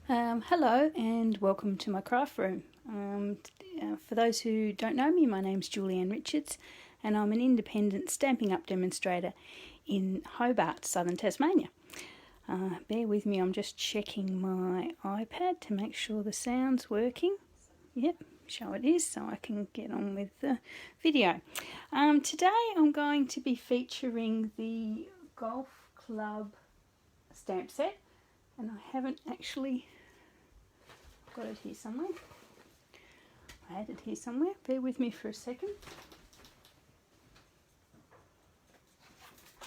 Hello and welcome to my craft room. For those who don't know me, my name's Julianne Richards and I'm an independent Stampin' Up demonstrator in Hobart, Southern Tasmania. Bear with me, I'm just checking my iPad to make sure the sound's working. Yep, so it is, so I can get on with the video. Today I'm going to be featuring the Golf Club stamp set, and I haven't actually got it here somewhere. I had it here somewhere. Bear with me for a second.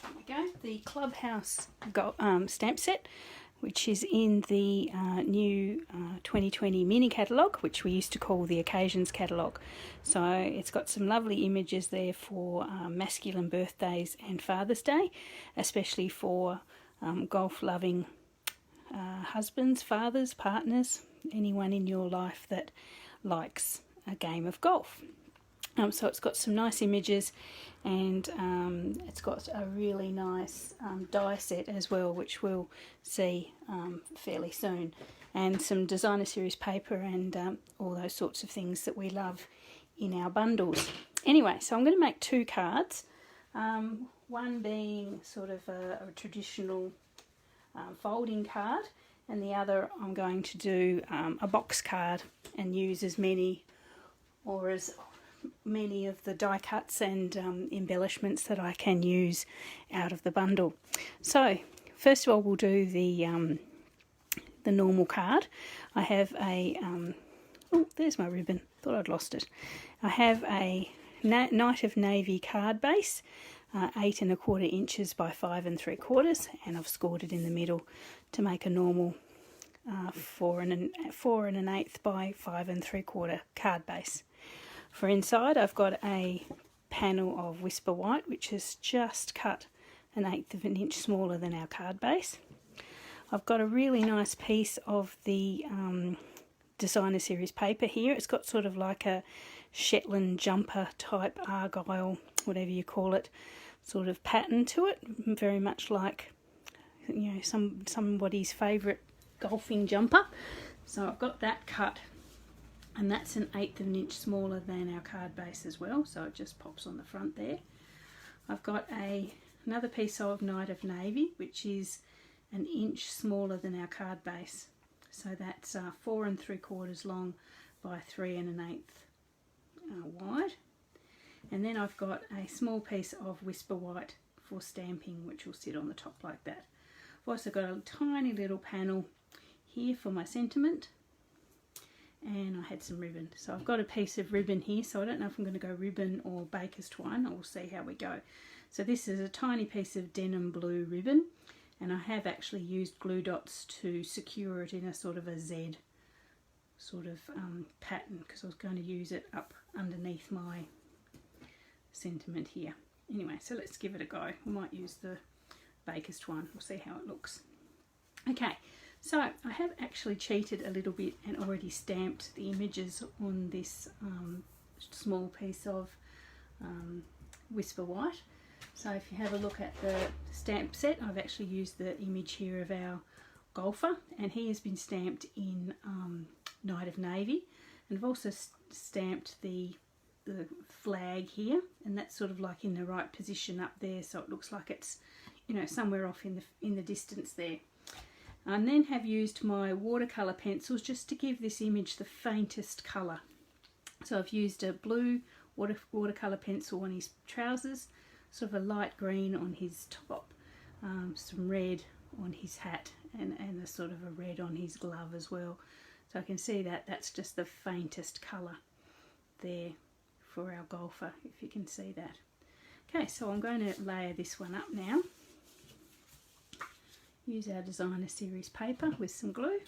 There we go. The ClubHouse stamp set, which is in the new 2020 Mini Catalogue, which we used to call the Occasions Catalogue. So it's got some lovely images there for masculine birthdays and Father's Day, especially for golf-loving husbands, fathers, partners, anyone in your life that likes a game of golf. So it's got some nice images, and it's got a really nice die set as well, which we'll see fairly soon, and some designer series paper and all those sorts of things that we love in our bundles. Anyway, so I'm going to make two cards, one being sort of a traditional folding card, and the other I'm going to do a box card and use as many of the die cuts and embellishments that I can use out of the bundle. So first of all, we'll do the normal card. I have a oh, there's my ribbon, thought I'd lost it. I have a Night of Navy card base, 8 1/4 inches by 5 3/4, and I've scored it in the middle to make a normal 4 1/8 by 5 3/4 card base. For inside, I've got a panel of Whisper White, which is just cut 1/8 of an inch smaller than our card base. I've got a really nice piece of the designer series paper here. It's got sort of like a Shetland jumper type argyle, whatever you call it, sort of pattern to it, very much like, you know, somebody's favourite golfing jumper. So I've got that cut, and that's 1/8 of an inch smaller than our card base as well, so it just pops on the front there. I've got another piece of Night of Navy, which is 1 inch smaller than our card base, so that's 4 3/4 long by 3 1/8 wide. And then I've got a small piece of Whisper White for stamping, which will sit on the top like that. I've also got a tiny little panel here for my sentiment, and I had some ribbon. So I've got a piece of ribbon here, so I don't know if I'm going to go ribbon or baker's twine. I'll see how we go. So this is a tiny piece of denim blue ribbon, and I have actually used glue dots to secure it in a sort of a Z sort of pattern, because I was going to use it up underneath my sentiment here. Anyway, so let's give it a go. We might use the baker's twine. We'll see how it looks. Okay, so I have actually cheated a little bit and already stamped the images on this small piece of Whisper White. So if you have a look at the stamp set, I've actually used the image here of our golfer, and he has been stamped in Night of Navy, and I've also stamped the flag here, and that's sort of like in the right position up there, so it looks like it's, you know, somewhere off in the distance there. And then have used my watercolour pencils just to give this image the faintest colour. So I've used a blue watercolour pencil on his trousers, sort of a light green on his top, some red on his hat, and a sort of a red on his glove as well. So I can see that that's just the faintest colour there for our golfer, if you can see that. Okay, so I'm going to layer this one up now. Use our designer series paper with some glue.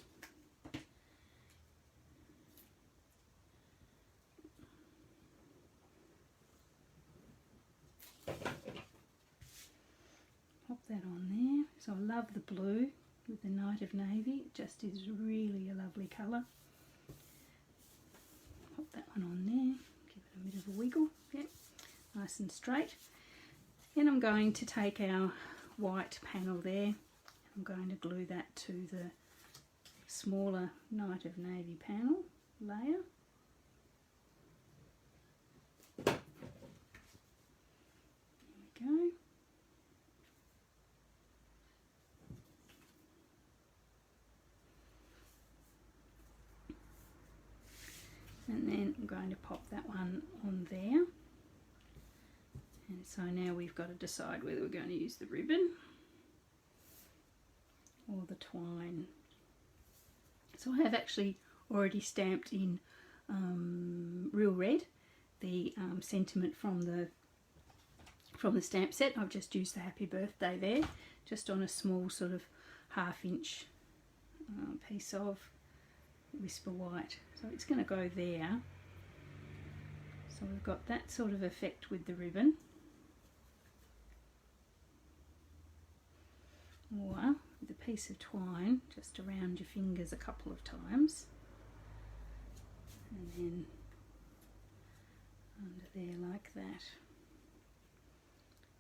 Pop that on there. So I love the blue with the Night of Navy. It just is really a lovely colour. Pop that one on there. Give it a bit of a wiggle. Yep, nice and straight. Then I'm going to take our white panel there. I'm going to glue that to the smaller Night of Navy panel layer. There we go. And then I'm going to pop that one on there. And so now we've got to decide whether we're going to use the ribbon or the twine. So I have actually already stamped in real red the sentiment from the stamp set. I've just used the happy birthday there, just on a small sort of 1/2 inch piece of Whisper White. So it's going to go there. So we've got that sort of effect with the ribbon. Or with a piece of twine just around your fingers a couple of times. And then under there like that.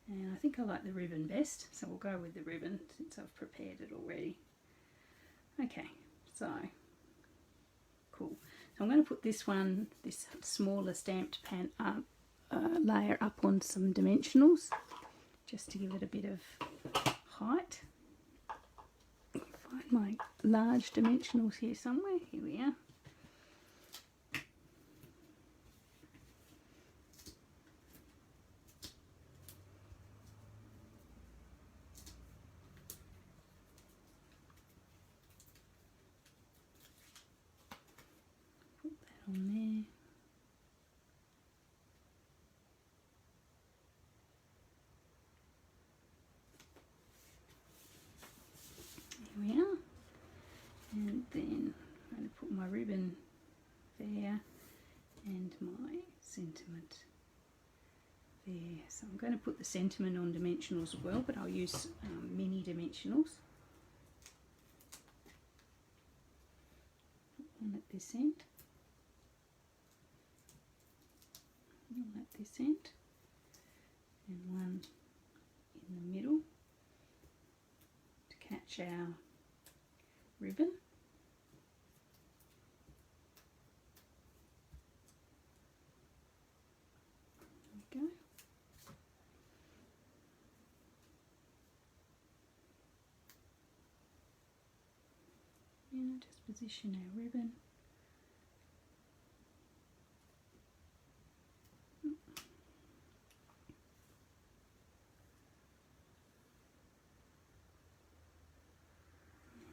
And I think I like the ribbon best, so we'll go with the ribbon since I've prepared it already. Okay, so cool. So I'm going to put this one, this smaller stamped layer up on some dimensionals, just to give it a bit of height. Find my large dimensionals here somewhere. Here we are. Put that on there. There we are. And then I'm going to put my ribbon there and my sentiment there. So I'm going to put the sentiment on dimensionals as well, but I'll use mini dimensionals. One at this end, one at this end, and one in the middle to catch our ribbon. There we go. Yeah, just position our ribbon.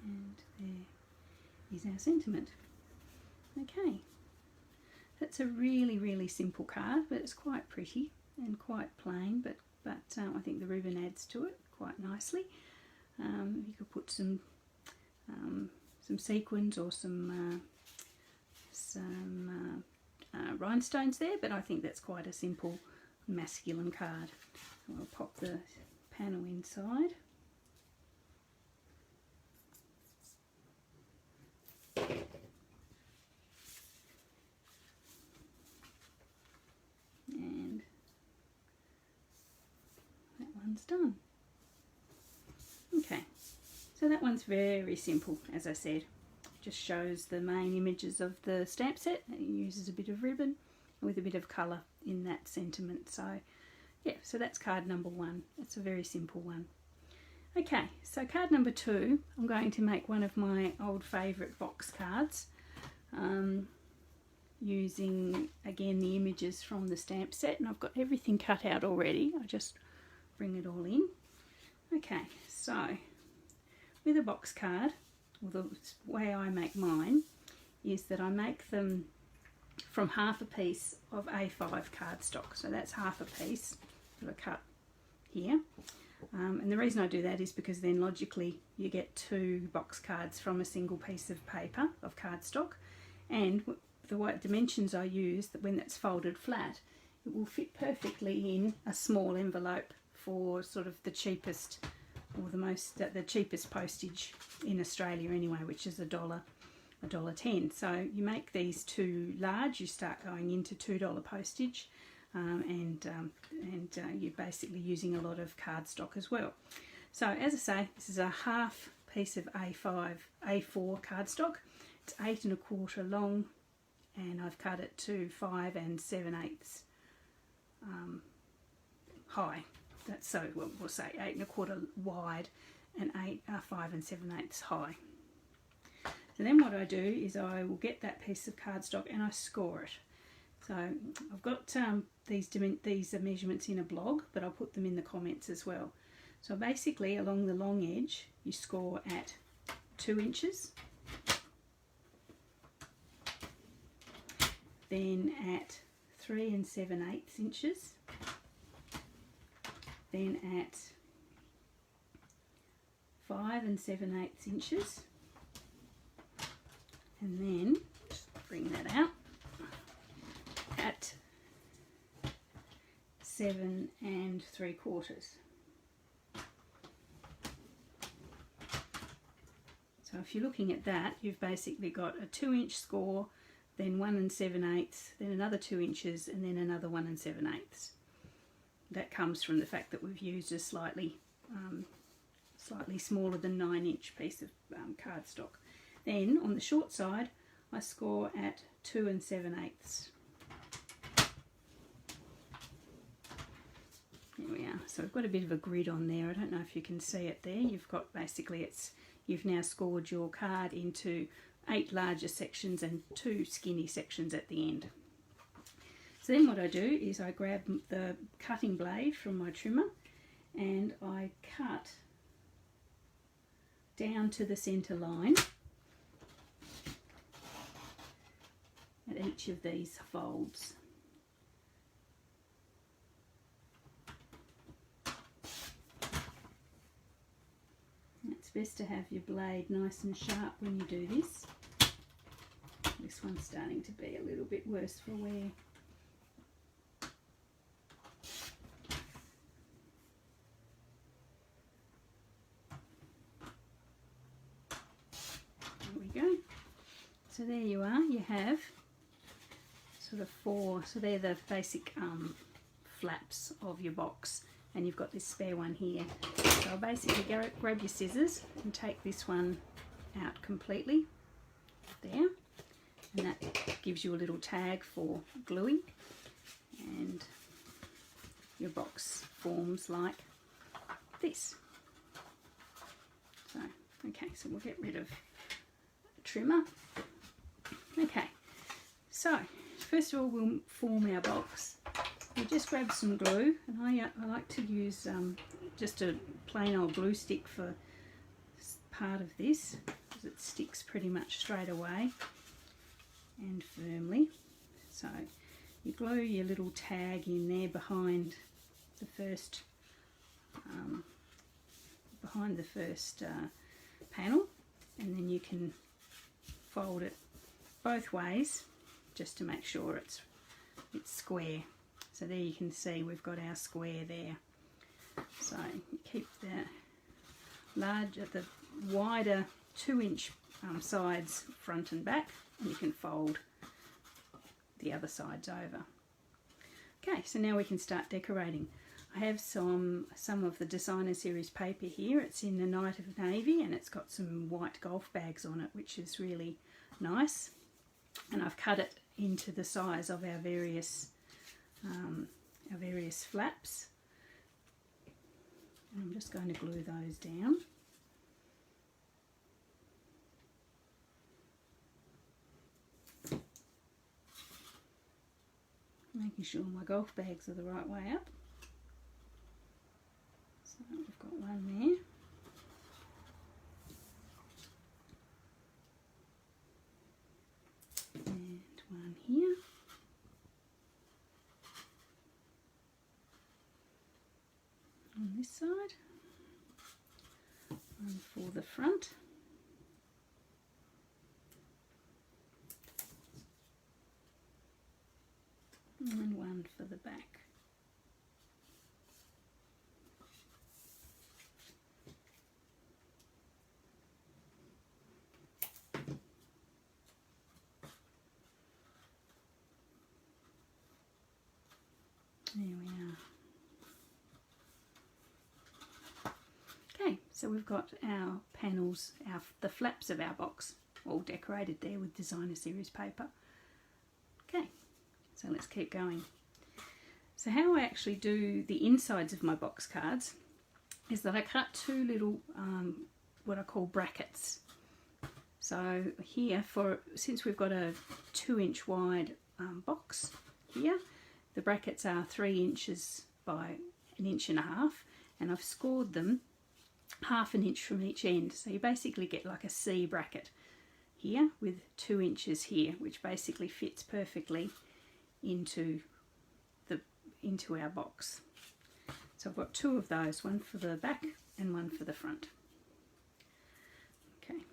And there is our sentiment. Okay, that's a really simple card, but it's quite pretty and quite plain, but I think the ribbon adds to it quite nicely. You could put some sequins or some rhinestones there, but I think that's quite a simple masculine card. So I'll pop the panel inside. And that one's done. Okay, so that one's very simple, as I said. Just shows the main images of the stamp set. It uses a bit of ribbon with a bit of colour in that sentiment. So yeah, so that's card number 1. It's a very simple one. Okay, so card number 2, I'm going to make one of my old favourite box cards, using again the images from the stamp set, and I've got everything cut out already. I just bring it all in. Okay, so with a box card, well, the way I make mine is that I make them from half a piece of A5 cardstock. So that's half a piece that I cut here. And the reason I do that is because then logically you get 2 box cards from a single piece of paper of cardstock, and the dimensions I use, that when it's folded flat, it will fit perfectly in a small envelope for sort of the cheapest, or the cheapest postage in Australia anyway, which is $1.10. So you make these too large, you start going into $2 postage, and you're basically using a lot of cardstock as well. So as I say, this is a half piece of A4 cardstock. It's 8 1/4 long, and I've cut it to 5 7/8 high. That's so we'll say 8 1/4 wide and 5 7/8 high. So then what I do is I will get that piece of cardstock and I score it. So I've got these measurements in a blog, but I'll put them in the comments as well. So basically along the long edge you score at 2 inches, then at 3 7/8 inches, then at 5 7/8 inches, and then just bring that out at 7 3/4. So if you're looking at that, you've basically got a 2-inch score, then 1 7/8, then another 2 inches, and then another 1 7/8. That comes from the fact that we've used a slightly smaller than 9-inch piece of cardstock. Then on the short side, I score at 2 7/8. There we are. So I've got a bit of a grid on there. I don't know if you can see it there. You've got basically you've now scored your card into 8 larger sections and 2 skinny sections at the end. So then what I do is I grab the cutting blade from my trimmer and I cut down to the centre line at each of these folds. It's best to have your blade nice and sharp when you do this. This one's starting to be a little bit worse for wear. There we go. So there you are. You have sort of 4, so they're the basic flaps of your box, and you've got this spare one here. So I'll basically grab your scissors and take this one out completely there, and that gives you a little tag for gluing, and your box forms like this. So okay, so we'll get rid of the trimmer. Okay, so first of all we'll form our box. We just grab some glue, and I like to use just a plain old glue stick for part of this, because it sticks pretty much straight away and firmly. So you glue your little tag in there behind the first panel, and then you can fold it both ways just to make sure it's square. So there you can see we've got our square there. So you keep the wider 2-inch sides front and back, and you can fold the other sides over. Okay, so now we can start decorating. I have some of the Designer Series paper here. It's in the Night of Navy, and it's got some white golf bags on it, which is really nice. And I've cut it into the size of our various flaps, and I'm just going to glue those down. Making sure my golf bags are the right way up. So we've got one there. And one here. On this side. One for the front. And one for the back. There we are. Okay, So we've got our panels, the flaps of our box all decorated there with designer series paper. Okay, so let's keep going. So how I actually do the insides of my box cards is that I cut two little what I call brackets. So here, since we've got a 2-inch wide box here, the brackets are 3 inches by 1.5 inches, and I've scored them 1/2 inch from each end. So you basically get like a C bracket here with 2 inches here, which basically fits perfectly into our box. So I've got 2 of those, one for the back and one for the front. Okay,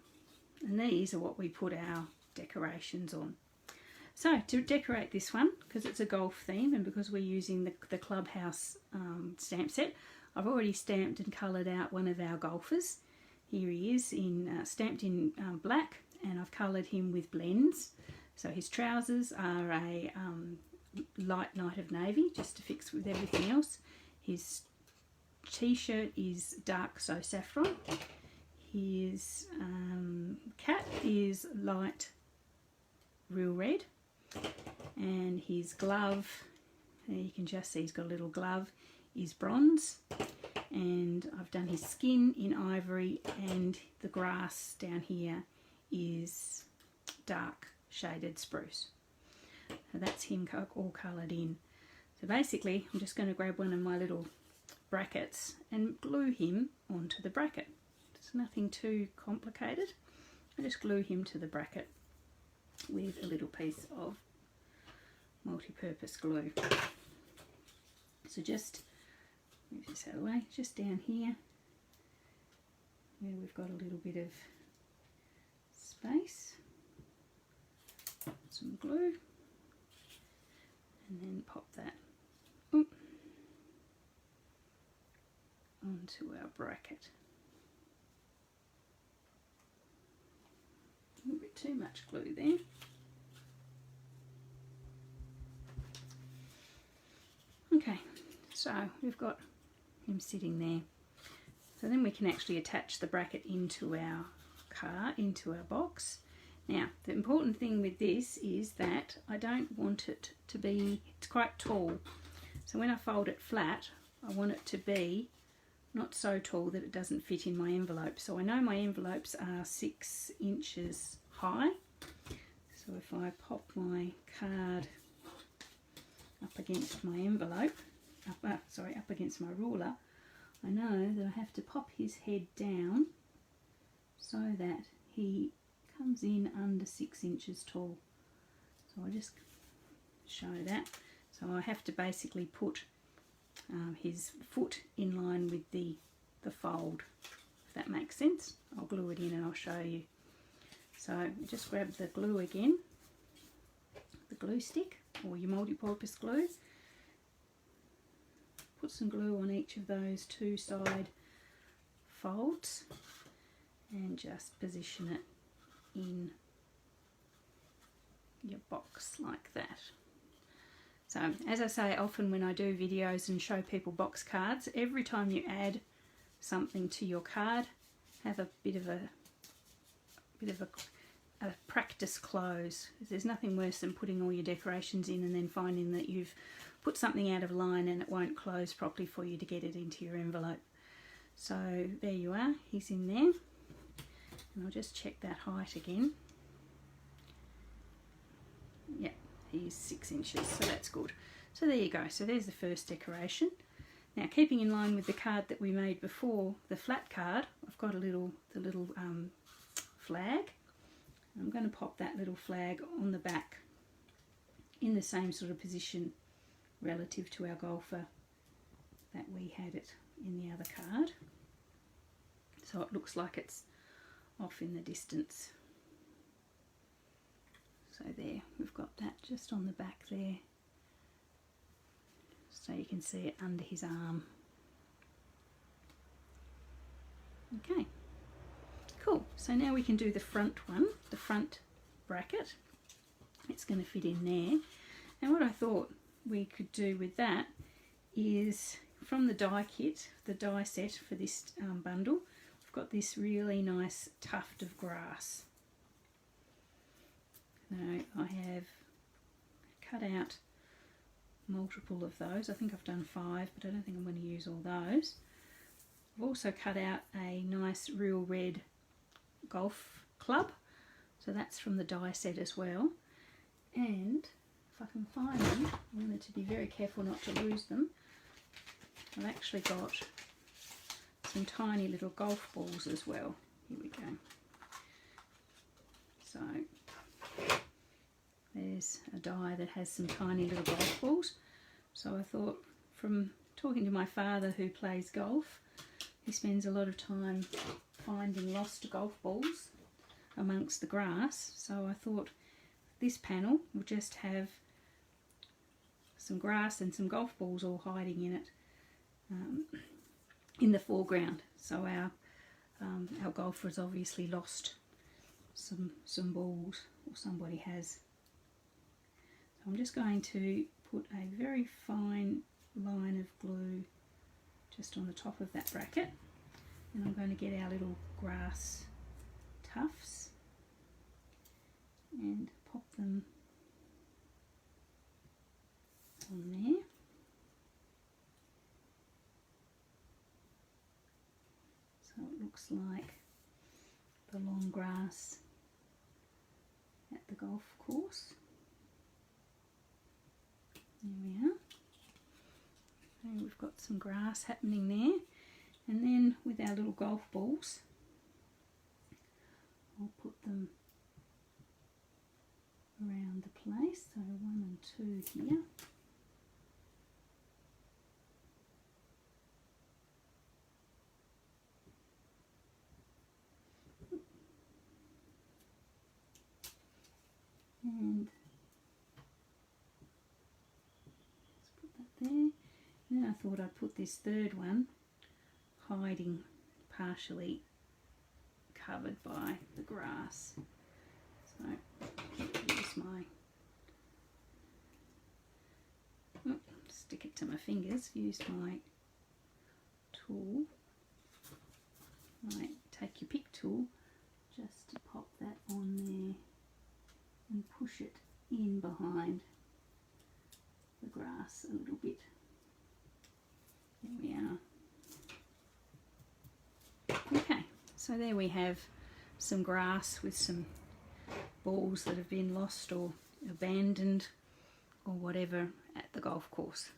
and these are what we put our decorations on. So to decorate this one, because it's a golf theme and because we're using the ClubHouse stamp set, I've already stamped and coloured out one of our golfers. Here he is, stamped in black, and I've coloured him with blends. So his trousers are a light night of navy, just to fix with everything else. His t-shirt is dark so saffron. His cap is light real red, and his glove, there you can just see he's got a little glove, is bronze. And I've done his skin in ivory, and the grass down here is dark shaded spruce. So that's him all coloured in. So basically I'm just going to grab one of my little brackets and glue him onto the bracket. It's nothing too complicated. I just glue him to the bracket with a little piece of multi-purpose glue. So just move this out of the way, just down here where we've got a little bit of space, some glue, and then pop that onto our bracket. A little bit too much glue there. Okay, so we've got him sitting there. So then we can actually attach the bracket into our into our box. Now the important thing with this is that I don't want it to be, it's quite tall, so when I fold it flat I want it to be not so tall that it doesn't fit in my envelope. So I know my envelopes are 6 inches high, so if I pop my card up against my envelope, up against my ruler, I know that I have to pop his head down so that he comes in under 6 inches tall. So I'll just show that. So I have to basically put his foot in line with the fold, if that makes sense. I'll glue it in and I'll show you. So just grab the glue again, the glue stick or your multi-purpose glue. Put some glue on each of those 2 side folds and just position it in your box like that. So as I say often when I do videos and show people box cards, every time you add something to your card, have a bit of a practice close. There's nothing worse than putting all your decorations in and then finding that you've put something out of line and it won't close properly for you to get it into your envelope. So there you are, he's in there, and I'll just check that height again. Yeah, he's 6 inches, so that's good. So there you go, so there's the first decoration. Now keeping in line with the card that we made before, the flat card, I've got the little flag. I'm going to pop that little flag on the back in the same sort of position relative to our golfer that we had it in the other card. So it looks like it's off in the distance. So there, we've got that just on the back there. So you can see it under his arm. Okay. Cool, so now we can do the front one, the front bracket. It's going to fit in there. And what I thought we could do with that is from the die kit, the die set for this bundle, got this really nice tuft of grass. So I have cut out multiple of those. I think I've done 5, but I don't think I'm going to use all those. I've also cut out a nice real red golf club, so that's from the die set as well. And if I can find them, I'm going to be very careful not to lose them. I've actually got some tiny little golf balls as well. Here we go. So there's a die that has some tiny little golf balls. So I thought, from talking to my father who plays golf, he spends a lot of time finding lost golf balls amongst the grass. So I thought this panel will just have some grass and some golf balls all hiding in it in the foreground. So our golfer has obviously lost some balls, or somebody has. So I'm just going to put a very fine line of glue just on the top of that bracket, and I'm going to get our little grass tufts and pop them on there. So it looks like the long grass at the golf course. There we are. And we've got some grass happening there. And then with our little golf balls, I'll put them around the place. So 1 and 2 here. And let's put that there. And then I thought I'd put this third one hiding, partially covered by the grass. So use my, stick it to my fingers, use my tool, right, take your pick tool just to pop that on there and push it in behind the grass a little bit. There we are. Okay, so there we have some grass with some balls that have been lost or abandoned or whatever at the golf course.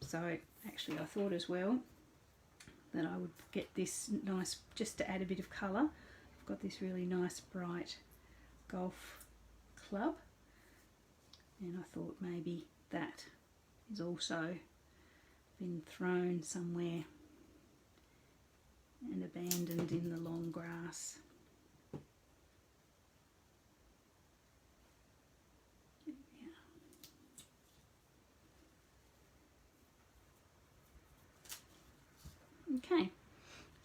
So actually I thought as well that I would get this nice, just to add a bit of colour. I've got this really nice bright golf club, and I thought maybe that is also been thrown somewhere and abandoned in the long grass. Okay,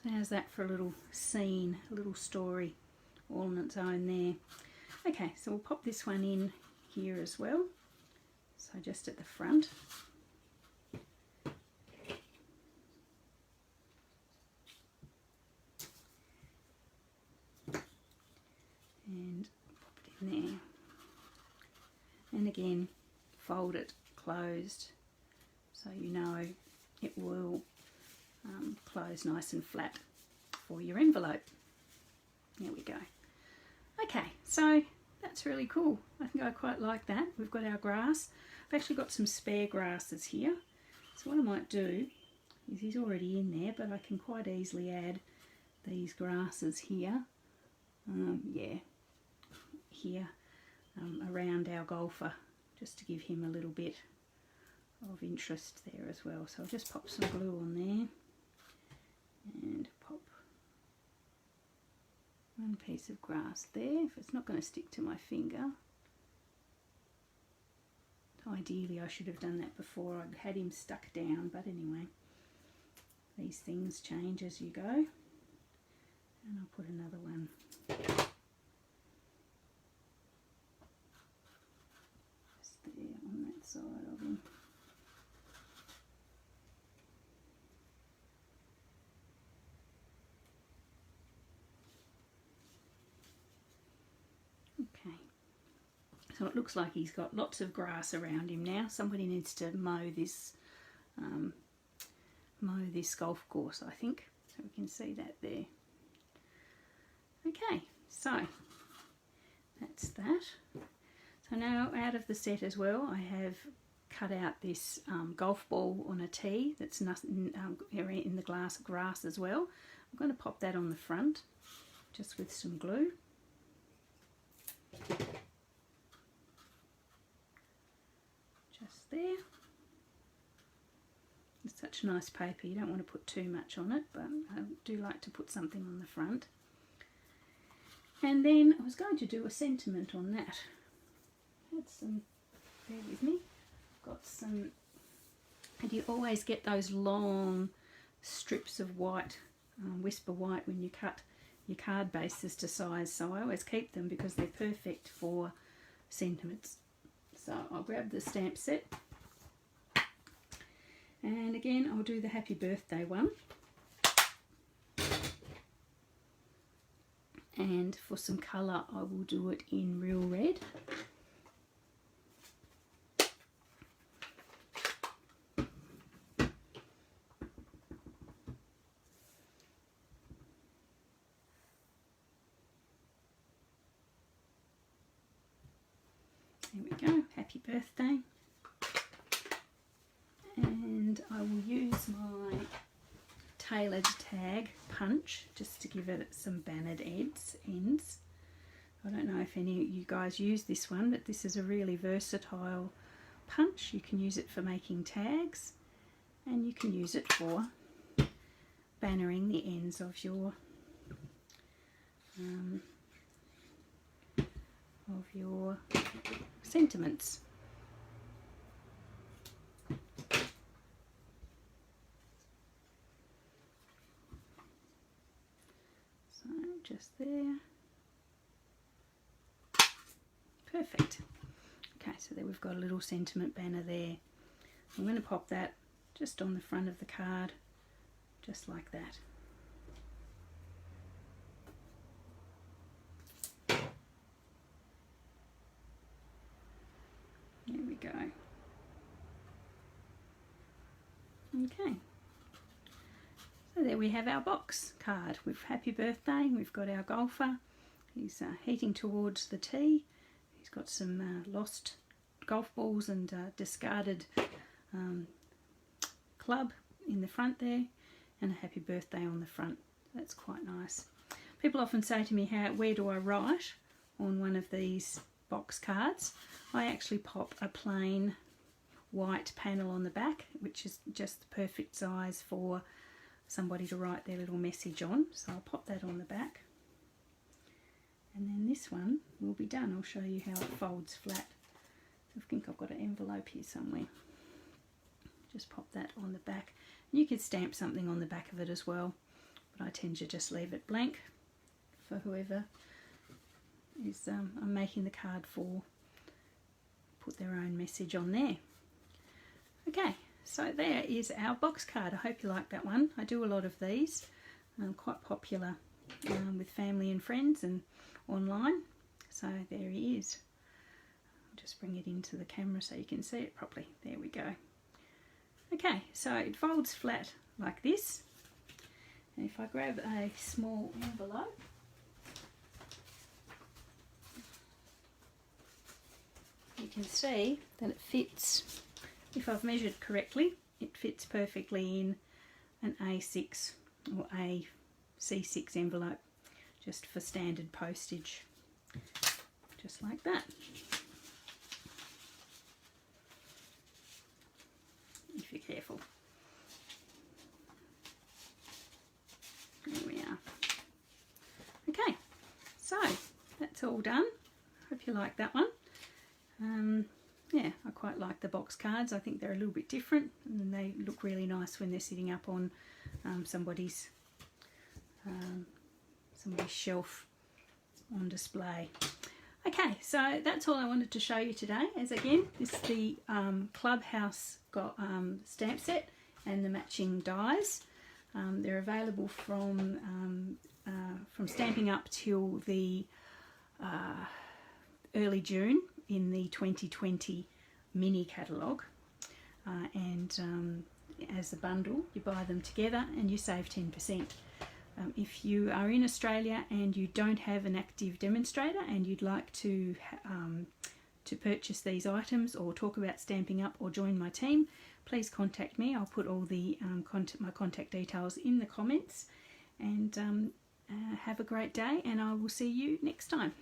so how's that for a little scene, a little story all on its own there. Okay, so we'll pop this one in here as well, so just at the front. And pop it in there. And again, fold it closed so you know it will close nice and flat for your envelope. There we go. Okay, so that's really cool. I think I quite like that. We've got our grass. I've actually got some spare grasses here. So what I might do is, he's already in there, but I can quite easily add these grasses here. Here around our golfer, just to give him a little bit of interest there as well. So I'll just pop some glue on there and pop one piece of grass there. If it's not going to stick to my finger, ideally I should have done that before I had him stuck down, but anyway, these things change as you go. And I'll put another one just there on that side of him. So it looks like he's got lots of grass around him now. Somebody needs to mow this golf course, I think. So we can see that there. Okay, so that's that. So now out of the set as well, I have cut out this golf ball on a tee that's in the grass as well. I'm going to pop that on the front just with some glue. Just there. It's such nice paper, you don't want to put too much on it, but I do like to put something on the front. And then I was going to do a sentiment on that. Had some, bear with me, got some, and you always get those long strips of white, whisper white, when you cut your card bases to size, so I always keep them because they're perfect for sentiments. So I'll grab the stamp set, and again I'll do the happy birthday one, and for some colour I will do it in real red. There we go, happy birthday. And I will use my tailored tag punch just to give it some bannered ends. I don't know if any of you guys use this one, but this is a really versatile punch. You can use it for making tags, and you can use it for bannering the ends of your sentiments. So just there. Perfect. Okay, so there we've got a little sentiment banner there. I'm going to pop that just on the front of the card, just like that. There we go. Okay. So there we have our box card with happy birthday. We've got our golfer. He's heading towards the tee. He's got some lost golf balls and discarded club in the front there, and a happy birthday on the front. That's quite nice. People often say to me, where do I write on one of these box cards? I actually pop a plain white panel on the back, which is just the perfect size for somebody to write their little message on. So I'll pop that on the back, and then this one will be done. I'll show you how it folds flat. I think I've got an envelope here somewhere. Just pop that on the back. You could stamp something on the back of it as well, but I tend to just leave it blank for whoever is I'm making the card for, put their own message on there. Okay, so there is our box card. I hope you like that one. I do a lot of these, quite popular with family and friends and online. So there he is. I'll just bring it into the camera so you can see it properly. There we go. Okay, so it folds flat like this. And if I grab a small envelope, you can see that it fits, if I've measured correctly, it fits perfectly in an A6 or a C6 envelope, just for standard postage, just like that. If you're careful. There we are. Okay, so that's all done. Hope you like that one. Yeah, I quite like the box cards. I think they're a little bit different, and they look really nice when they're sitting up on somebody's shelf on display. Okay, so that's all I wanted to show you today. As again, this is the ClubHouse stamp set and the matching dies. They're available from Stampin Up till the early June, in the 2020 Mini Catalogue, and as a bundle you buy them together and you save 10%. If you are in Australia and you don't have an active demonstrator and you'd like to purchase these items or talk about Stampin' Up or join my team, please contact me. I'll put all the my contact details in the comments, and have a great day, and I will see you next time.